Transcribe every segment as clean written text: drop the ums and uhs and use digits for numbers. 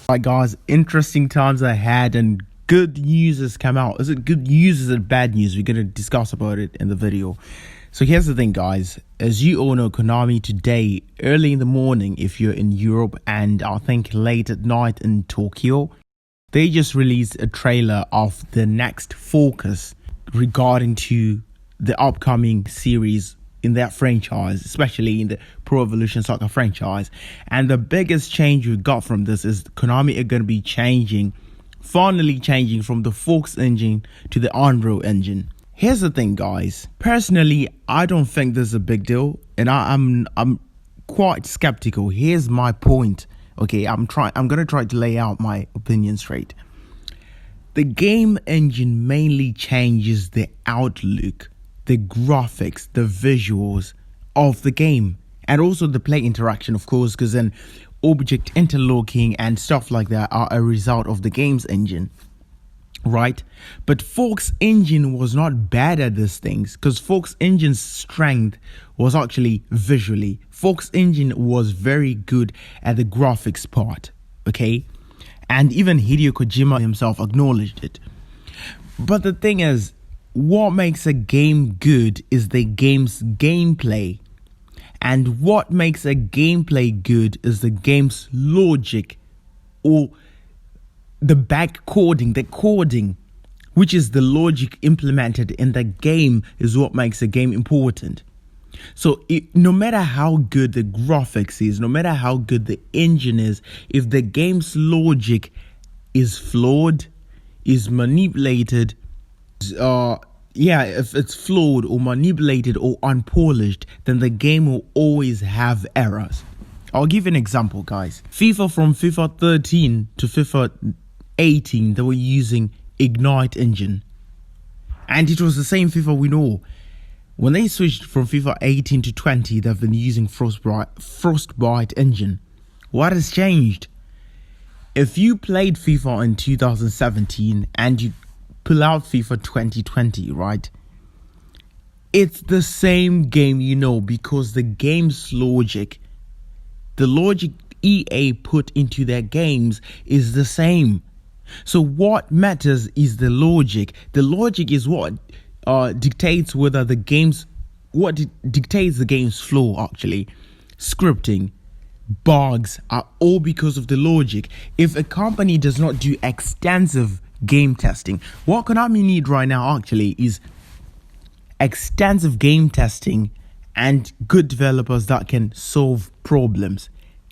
Right, guys, interesting times ahead and good news has come out. Is it good news? Is it bad news? We're going to discuss about it in the video. So here's the thing, guys. As you all know, Konami today, early in the morning, if you're in Europe, and I think late at night in Tokyo, they just released a trailer of the next focus regarding to the upcoming series in that franchise, especially in the Pro Evolution Soccer franchise. And the biggest change we got from this is Konami are going to be finally changing from the Fox engine to the Unreal engine. Here's the thing, guys. Personally, I don't think this is a big deal, and I'm quite skeptical. Here's my point. Okay, I'm gonna try to lay out my opinion straight. The game engine mainly changes the outlook, the graphics, the visuals of the game, and also the play interaction, of course, because then object interlocking and stuff like that are a result of the game's engine, right? But Fox engine was not bad at these things, because Fox engine's strength was actually visually. Fox engine was very good at the graphics part, okay? And even Hideo Kojima himself acknowledged it. But the thing is, what makes a game good is the game's gameplay. And what makes a gameplay good is the game's logic, or the back coding, the coding, which is the logic implemented in the game, is what makes a game important. So no matter how good the graphics is, no matter how good the engine is, if the game's logic is flawed, is manipulated, if it's flawed or manipulated or unpolished, then the game will always have errors. I'll give you an example, guys. FIFA, from FIFA 13 to FIFA 18, they were using Ignite engine, and it was the same FIFA we know. When they switched from FIFA 18 to 20, they've been using Frostbite engine. What has changed? If you played FIFA in 2017 and you pull out FIFA 2020, right? It's the same game, because the game's logic, the logic EA put into their games is the same. So what matters is the logic. The logic is what dictates whether the game's, dictates the game's flow, actually. Scripting, bugs are all because of the logic. If a company does not do extensive game testing, what Konami need right now actually is extensive game testing and good developers that can solve problems.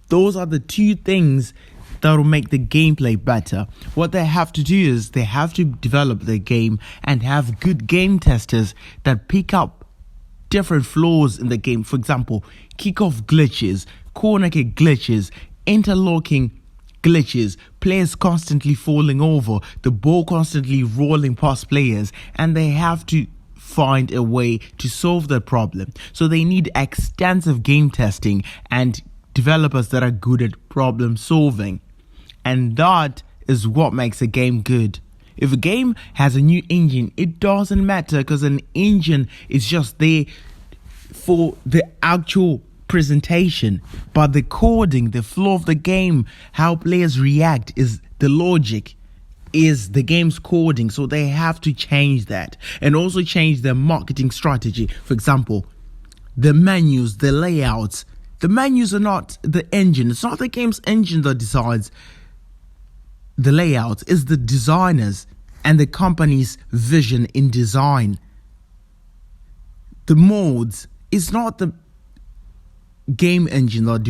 Those are the two things that will make the gameplay better. What they have to do is they have to develop the game and have good game testers that pick up different flaws in the game. For example, kickoff glitches, corner kick glitches, interlocking glitches, players constantly falling over, the ball constantly rolling past players, and they have to find a way to solve that problem. So they need extensive game testing and developers that are good at problem solving. And that is what makes a game good. If a game has a new engine, it doesn't matter, because an engine is just there for the actual presentation. But the coding, the flow of the game, how players react, is the logic, is the game's coding. So they have to change that, and also change their marketing strategy. For example, the menus, the layouts. The menus are not the engine. It's not the game's engine that decides the layout. Is the designers and the company's vision in design. The modes is not the game engine that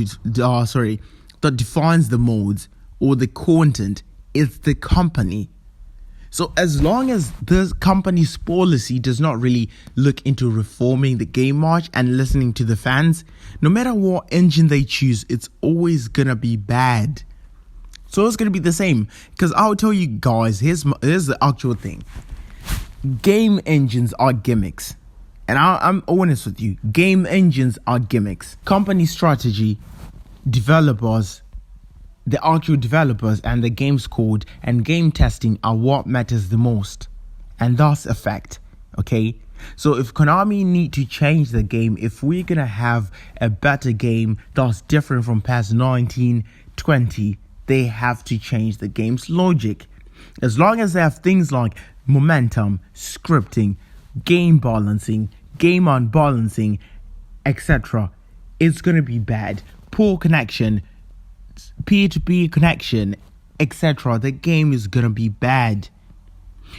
defines the modes or the content. It's the company. So as long as the company's policy does not really look into reforming the game much and listening to the fans, no matter what engine they choose, it's always gonna be bad. So it's going to be the same, because I'll tell you guys, here's the actual thing. Game engines are gimmicks. And I'm honest with you. Game engines are gimmicks. Company strategy, developers, the actual developers, and the game's code and game testing are what matters the most. And that's a fact, okay? So if Konami need to change the game, if we're going to have a better game that's different from PES 19, 20, they have to change the game's logic. As long as they have things like momentum, scripting, game balancing, game unbalancing, etc., it's going to be bad. Poor connection, peer-to-peer connection, etc., the game is going to be bad.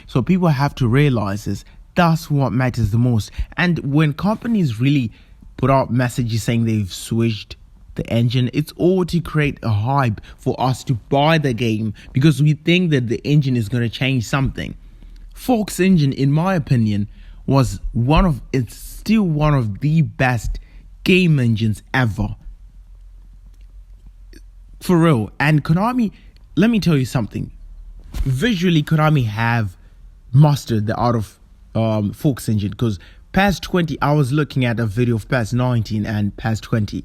So people have to realize this. That's what matters the most. And when companies really put out messages saying they've switched the engine, it's all to create a hype for us to buy the game because we think that the engine is going to change something. Fox engine, in my opinion, it's still one of the best game engines ever. For real. And Konami, let me tell you something. Visually, Konami have mastered the art of Fox engine, because PES 20, I was looking at a video of PES 19 and PES 20.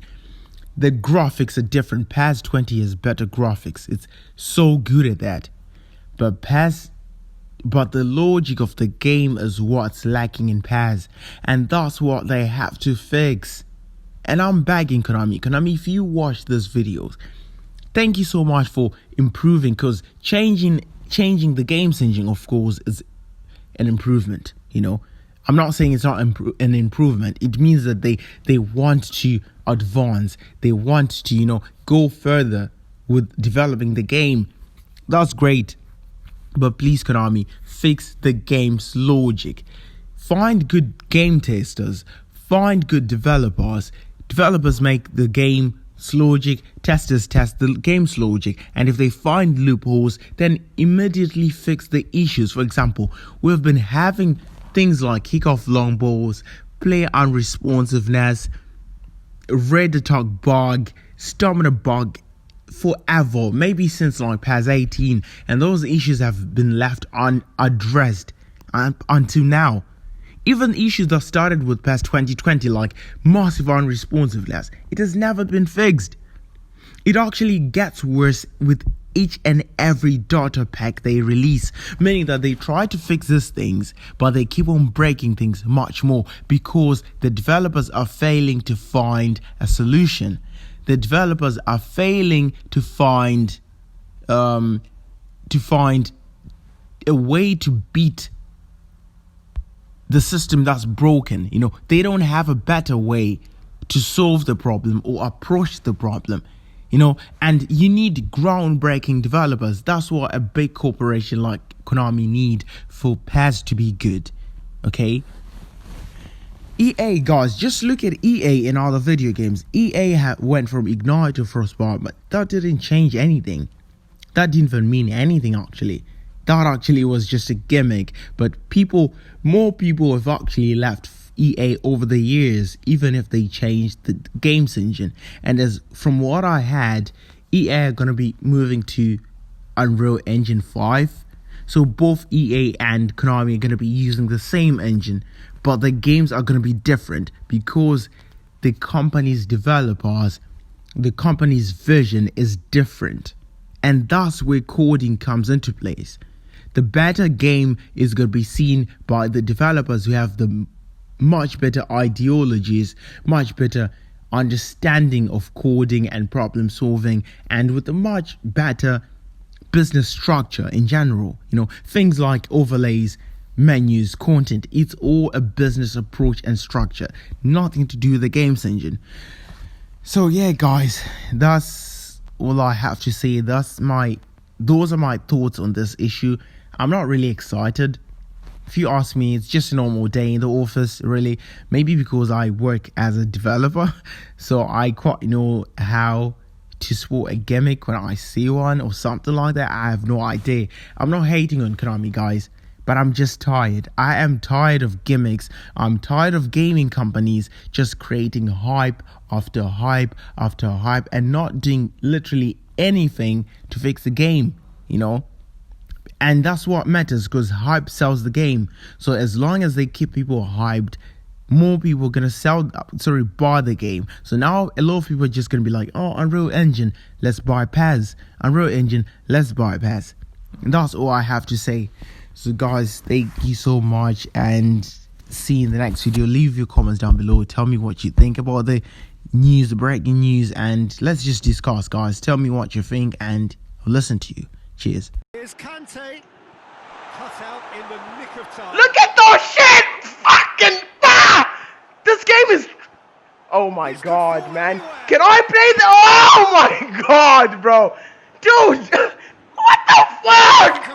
The graphics are different. PES 20 has better graphics. It's so good at that. But the logic of the game is what's lacking in PES, and that's what they have to fix. And I'm begging Konami, if you watch these videos, thank you so much for improving, because changing the game's engine, of course, is an improvement. I'm not saying it's not an improvement. It means that they want to advance. They want to go further with developing the game. That's great. But please, Konami, fix the game's logic. Find good game testers. Find good developers. Developers make the game's logic. Testers test the game's logic. And if they find loopholes, then immediately fix the issues. For example, we've been having things like kickoff long balls, player unresponsiveness, red attack bug, stamina bug forever, maybe since like PES 18, and those issues have been left unaddressed until now. Even issues that started with PES 2020, like massive unresponsiveness, it has never been fixed. It actually gets worse with each and every data pack they release, meaning that they try to fix these things, but they keep on breaking things much more because the developers are failing to find a solution. The developers are failing to find a way to beat the system that's broken. They don't have a better way to solve the problem or approach the problem. And you need groundbreaking developers. That's what a big corporation like Konami need for PES to be good. Okay? EA, guys, just look at EA in other video games. EA went from Ignite to Frostbite, but that didn't change anything. That didn't even mean anything, actually. That actually was just a gimmick. But more people have actually left EA over the years, even if they changed the game's engine. And from what I had, EA are going to be moving to Unreal Engine 5. So both EA and Konami are going to be using the same engine, but the games are going to be different because the company's developers, the company's vision is different. And that's where coding comes into place. The better game is going to be seen by the developers who have the much better ideologies, much better understanding of coding and problem solving, and with a much better business structure in general. Things like overlays, menus, content, it's all a business approach and structure, nothing to do with the games engine. So yeah, guys, that's all I have to say. Those are my thoughts on this issue. I'm not really excited. If you ask me, it's just a normal day in the office, really. Maybe because I work as a developer, so I quite know how to spot a gimmick when I see one or something like that. I have no idea. I'm not hating on Konami, guys, but I'm just tired. I am tired of gimmicks. I'm tired of gaming companies just creating hype after hype after hype and not doing literally anything to fix the game, And that's what matters, because hype sells the game. So as long as they keep people hyped, more people are going to buy the game. So now a lot of people are just going to be like, oh, Unreal Engine, let's buy PES. Unreal Engine, let's buy PES. And that's all I have to say. So guys, thank you so much, and see you in the next video. Leave your comments down below. Tell me what you think about the news, the breaking news, and let's just discuss, guys. Tell me what you think, and listen to you. Cheers. Here's Kante. Cut out in the nick of time. Look at those shit! Fucking this game is. Oh my god, man! Can I play the? Oh my god, bro, dude! What the fuck?